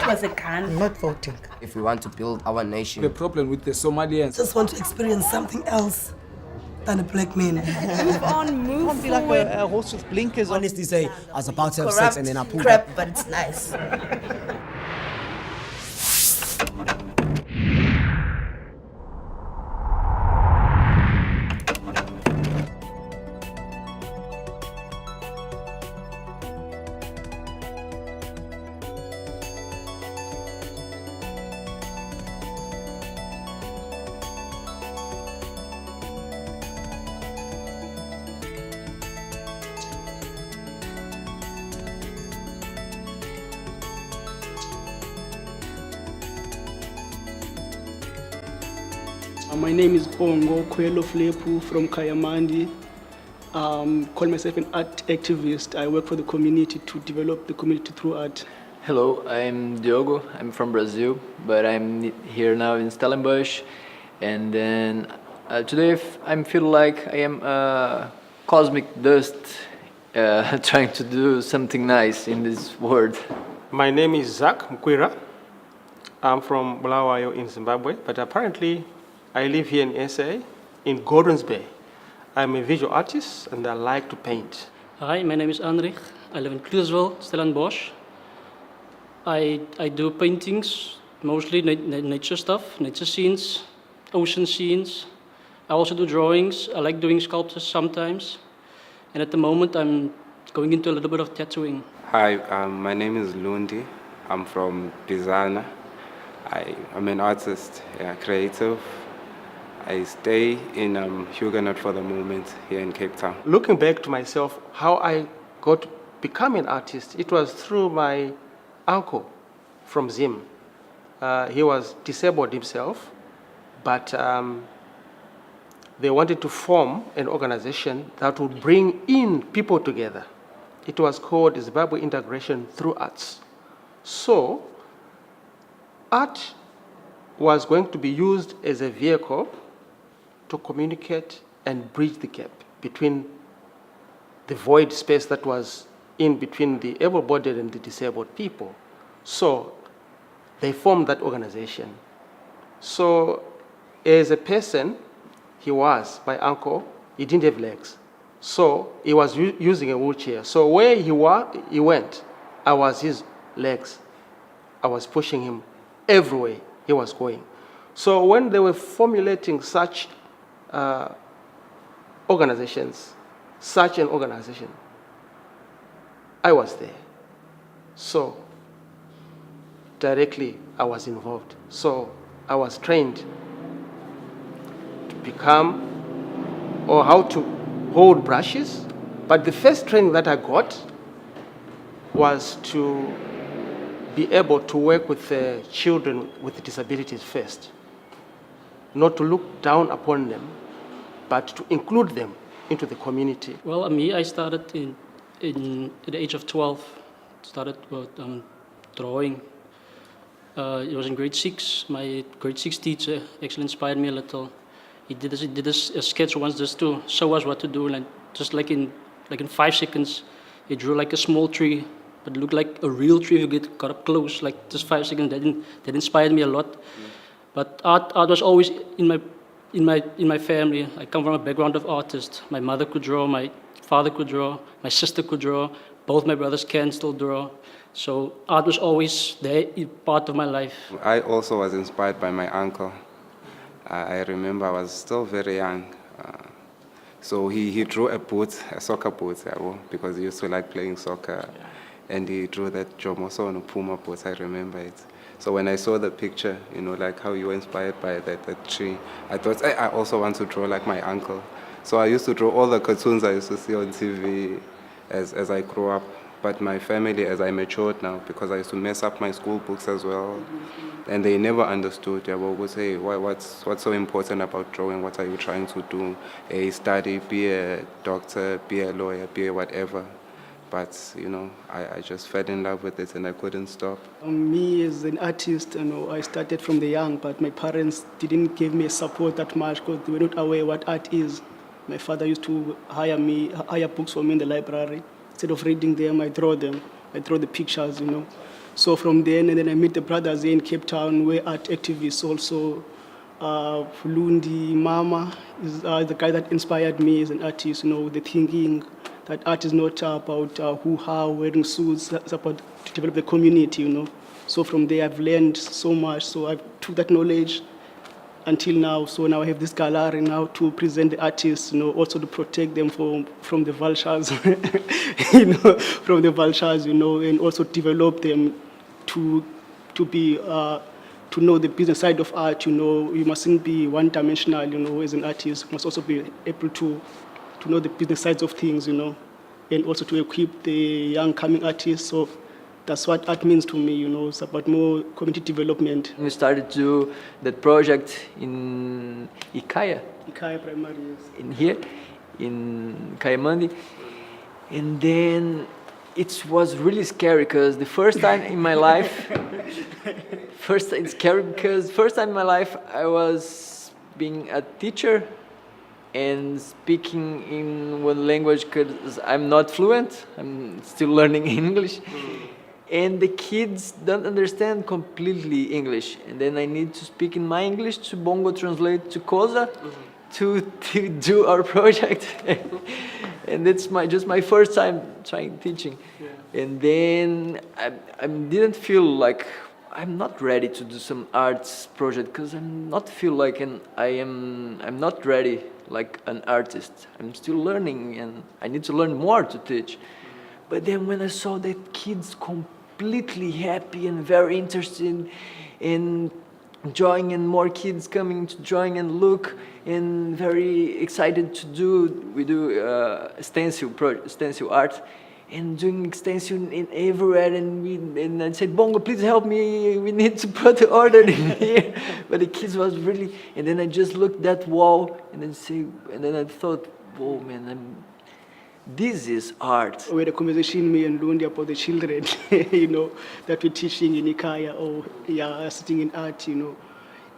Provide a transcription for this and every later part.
it was a gun. I'm not voting. If we want to build our nation. The problem with the Somalians. Just want to experience something else than a black man. Move on, move Can't be like a horse with blinkers. Honestly say, I was about to have Corrupt sex and then I pulled crap, up. but it's nice. My name is Ongo Kwelo Flepu from Kayamandi. Call myself an art activist. I work for the community to develop the community through art. Hello, I'm Diogo. I'm from Brazil, but I'm here now in Stellenbosch. And then today I feel like I am cosmic dust trying to do something nice in this world. My name is Zach Mkwira. I'm from Bulawayo in Zimbabwe, but apparently I live here in SA, in Gordons Bay. I'm a visual artist and I like to paint. Hi, my name is Anrich. I live in Kruiswil, Stellenbosch. I do paintings, mostly nature stuff, nature scenes, ocean scenes. I also do drawings. I like doing sculptures sometimes. And at the moment I'm going into a little bit of tattooing. Hi, my name is Lundi. I'm from Bizana. I'm an artist, creative. I stay in Huguenot for the moment here in Cape Town. Looking back to myself, how I got to become an artist, it was through my uncle from Zim. He was disabled himself, but they wanted to form an organization that would bring in people together. It was called Zimbabwe Integration Through Arts. So, art was going to be used as a vehicle to communicate and bridge the gap between the void space that was in between the able-bodied and the disabled people. So they formed that organization. So as a person, my uncle, he didn't have legs. So he was using a wheelchair. So where he went, I was his legs. I was pushing him everywhere he was going. So when they were formulating such organizations, such an organization, I was there. So directly I was involved. So I was trained to become, or how to hold brushes. But the first training that I got was to be able to work with children with disabilities first. Not to look down upon them, but to include them into the community. Well, I started at the age of 12. Started drawing. It was in grade 6. My grade 6 teacher actually inspired me a little. He did a sketch once just to show us what to do, and just like in 5 seconds, he drew like a small tree, but it looked like a real tree if you got up close. Like just 5 seconds, that inspired me a lot. But art was always in my family. I come from a background of artists. My mother could draw, my father could draw, my sister could draw. Both my brothers can still draw. So art was always there, part of my life. I also was inspired by my uncle. I remember I was still very young. So he drew a soccer boot, because he used to like playing soccer. Yeah. And he drew that Jomoso and Puma boot, I remember it. So when I saw the picture, like how you were inspired by that tree, I thought, I also want to draw like my uncle. So I used to draw all the cartoons I used to see on TV as I grew up. But my family, as I matured now, because I used to mess up my school books as well, and they never understood. They would say, what's so important about drawing? What are you trying to do? Study, be a doctor, be a lawyer, be a whatever. But, I just fell in love with it and I couldn't stop. Me as an artist, I started from the young, but my parents didn't give me support that much because they were not aware what art is. My father used to hire books for me in the library. Instead of reading them, I draw the pictures, So from then, and then I met the brothers here in Cape Town, where art activists also. Lundi Mama is the guy that inspired me as an artist, the thinking that art is not about hoo-ha, wearing suits, it's about to develop the community, So from there I've learned so much, so I took that knowledge until now. So now I have this gallery now to present the artists, also to protect them from the vultures, from the vultures, and also develop them to be to know the business side of art. You mustn't be one-dimensional, as an artist. You must also be able to know the business sides of things, and also to equip the young coming artists. So that's what art means to me, It's about more community development. We started to do that project in Ikaya, Primary, yes. in here, in Kayamandi. And then it was really scary because the first time in my life, it's scary because first time in my life I was being a teacher and speaking in one language because I'm not fluent. I'm still learning English. And the kids don't understand completely English. And then I need to speak in my English to Bongo translate to Koza to do our project. And that's just my first time trying teaching. Yeah. And then I didn't feel like I'm not ready to do some arts project because I'm not ready like an artist. I'm still learning and I need to learn more to teach. But then when I saw that kids completely happy and very interested in drawing and more kids coming to drawing and look and very excited to do, we do stencil art and doing stencil in everywhere, and I said, Bongo, please help me, we need to put the order in here. But the kids was really, and then I just looked at that wall and then I thought, whoa man, this is art. We had a conversation, me and Lundi, about the children, that we're teaching in Ikaya or sitting in art,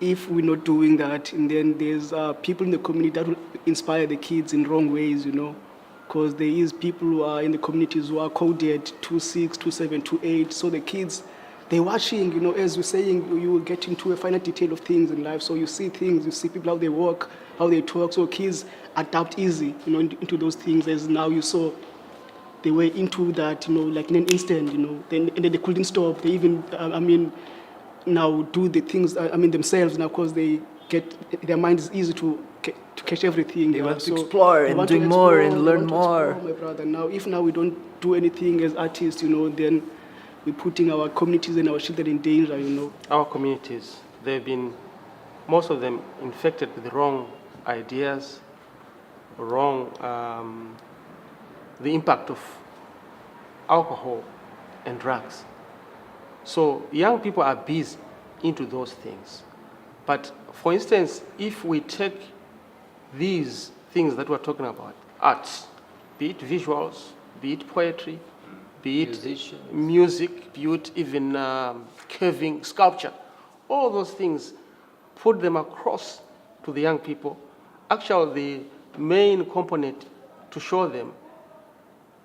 If we're not doing that, and then there's people in the community that will inspire the kids in wrong ways, because there is people who are in the communities who are coded 2.6, 2.7, 2.8. So the kids, they're watching, as we're saying, you will get into a finer detail of things in life. So you see things, you see people, how they walk, how they talk. So kids adapt easy, into those things. As now you saw, they were into that, like in an instant, and then they couldn't stop. They even, now do the things, themselves now, because their mind is easy to catch everything. They want to explore and do more and learn more. My brother. Now, if we don't do anything as artists, then we're putting our communities and our children in danger, Our communities, most of them infected with the wrong ideas, the impact of alcohol and drugs. So young people are busy into those things. But for instance, if we take these things that we're talking about, arts, be it visuals, be it poetry, be it music, be it even carving, sculpture, all those things, put them across to the young people. Actually, the main component to show them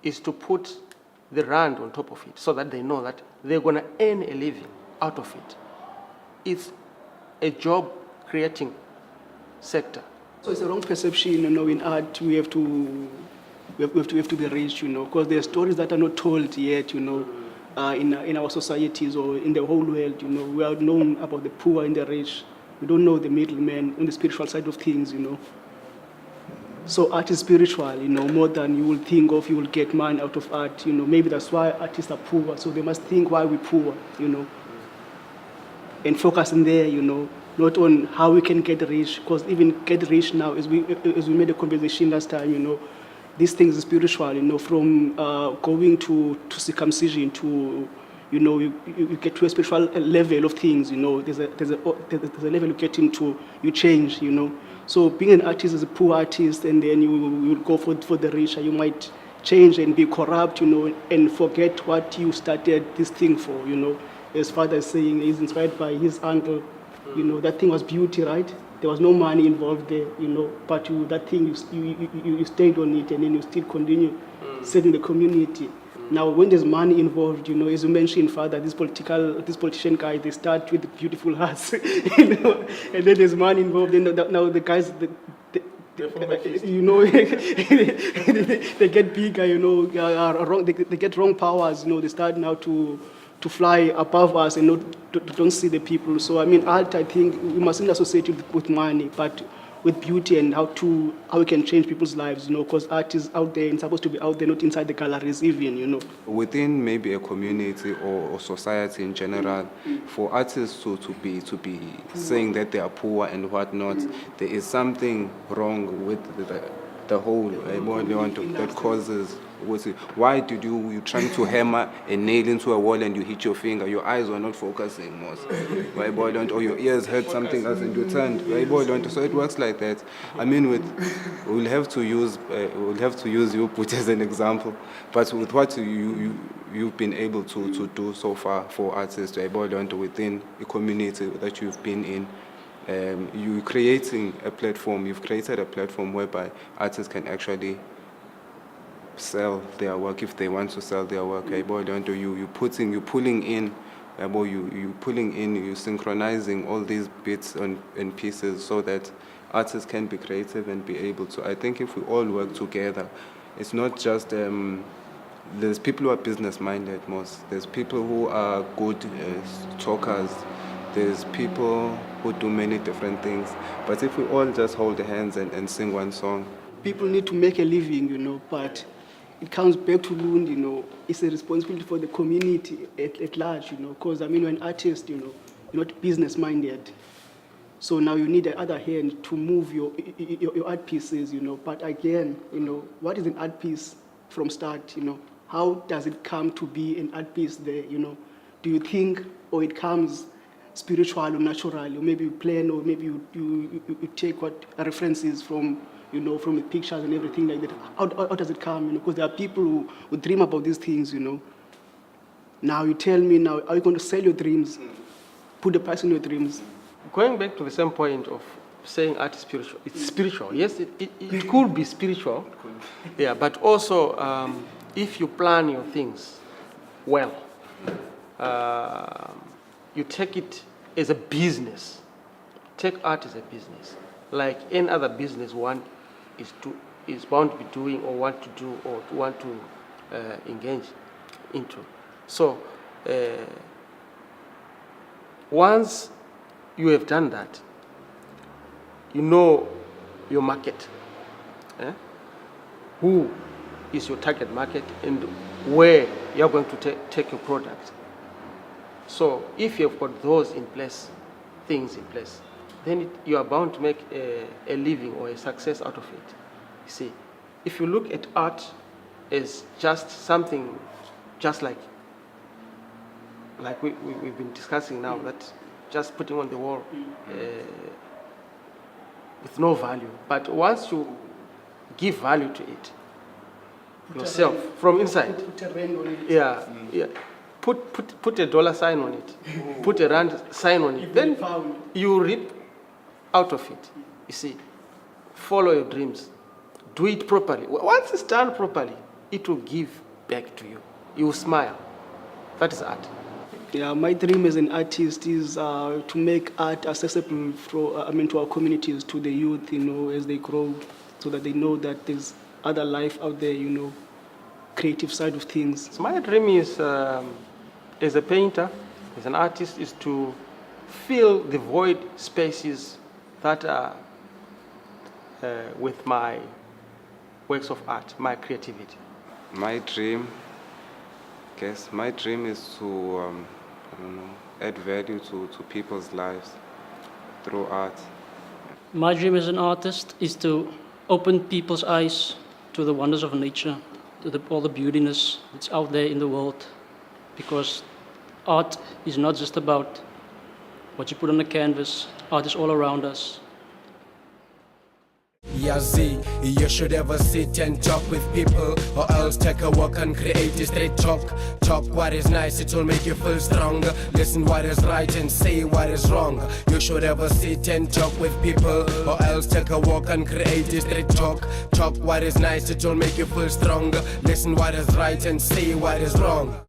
is to put the rand on top of it so that they know that they're going to earn a living out of it. It's a job creating sector. So it's a wrong perception, in art we have to be rich, because there are stories that are not told yet, in our societies or in the whole world, we are known about the poor and the rich. We don't know the middlemen on the spiritual side of things, So art is spiritual, more than you will think of. You will get money out of art, Maybe that's why artists are poor. So they must think why we're poor, and focus in there, not on how we can get rich. Because even get rich now, as we made a conversation last time, these things are spiritual, from going to circumcision to, you get to a spiritual level of things, There's a level you get into, you change, So being an artist is a poor artist, and then you will go for the rich, and you might change and be corrupt, and forget what you started this thing for, His father is saying he's inspired by his uncle, that thing was beauty, right? There was no money involved there, but that thing, you stayed on it, and then you still continue serving the community. Now, when there's money involved, as you mentioned, Father, this politician guy, they start with beautiful hearts, and then there's money involved. And now the guys, they get bigger, they get wrong powers, they start now to fly above us and don't see the people. So, I mean, art, I think we mustn't associate it with money, but with beauty and how we can change people's lives, because art is out there and supposed to be out there, not inside the galleries even. Within maybe a community or society in general, for artists to be saying that they are poor and whatnot, there is something wrong with the whole that causes. Why did you trying to hammer a nail into a wall and you hit your finger? Your eyes were not focusing most. Right, boy, don't, or your ears heard something else and you turned. Right, boy, don't. So it works like that. I mean, we'll have to use you put as an example, but with what you've been able to do so far for artists, right, boy, don't, within a community that you've been in. You've created a platform whereby artists can actually sell their work if they want to sell their work. You're pulling in, you're synchronizing all these bits and pieces so that artists can be creative and be able to. I think if we all work together, it's not just there's people who are business minded most. There's people who are good talkers. There's people who do many different things. But if we all just hold hands and sing one song. People need to make a living, but it comes back to Lund, it's a responsibility for the community at large, because, I mean, you're an artist, you're not business-minded. So now you need the other hand to move your art pieces, But again, what is an art piece from start, How does it come to be an art piece there, Do you think, or it comes spiritual or natural, or maybe you plan, or maybe you take what references from the pictures and everything like that. How does it come? Because there are people who dream about these things, Now you tell me now, are you going to sell your dreams? Put the price on your dreams. Going back to the same point of saying art is spiritual, it's spiritual. Yes, it could be spiritual. Yeah, but also if you plan your things well, you take it as a business. Take art as a business. Like any other business one is bound to be doing or want to do or want to engage into. So once you have done that, you know your market. Who is your target market and where you're going to take your product. So if you've got those things in place, then you are bound to make a living or a success out of it. You see, if you look at art as just something, just like we've been discussing now, that just putting on the wall with no value. But once you give value to it yourself from inside, put a rand on it. Yeah. Put a dollar sign on it, put a rand sign on it, then you reap out of it. You see, follow your dreams, do it properly. Once it's done properly, it will give back to you. You will smile. That is art. Yeah, my dream as an artist is to make art accessible to our communities, to the youth, as they grow, so that they know that there's other life out there, creative side of things. So my dream is, as a painter, as an artist, is to fill the void spaces that are with my works of art, my creativity. My dream is to add value to people's lives through art. My dream as an artist is to open people's eyes to the wonders of nature, to all the beautiness that's out there in the world, because art is not just about what you put on the canvas. Art is all around us. Z. You should ever sit and talk with people, or else take a walk and create a straight talk. Talk what is nice, it will make you feel stronger. Listen what is right and say what is wrong. You should ever sit and talk with people, or else take a walk and create a straight talk. Talk what is nice, it will make you feel stronger. Listen what is right and say what is wrong.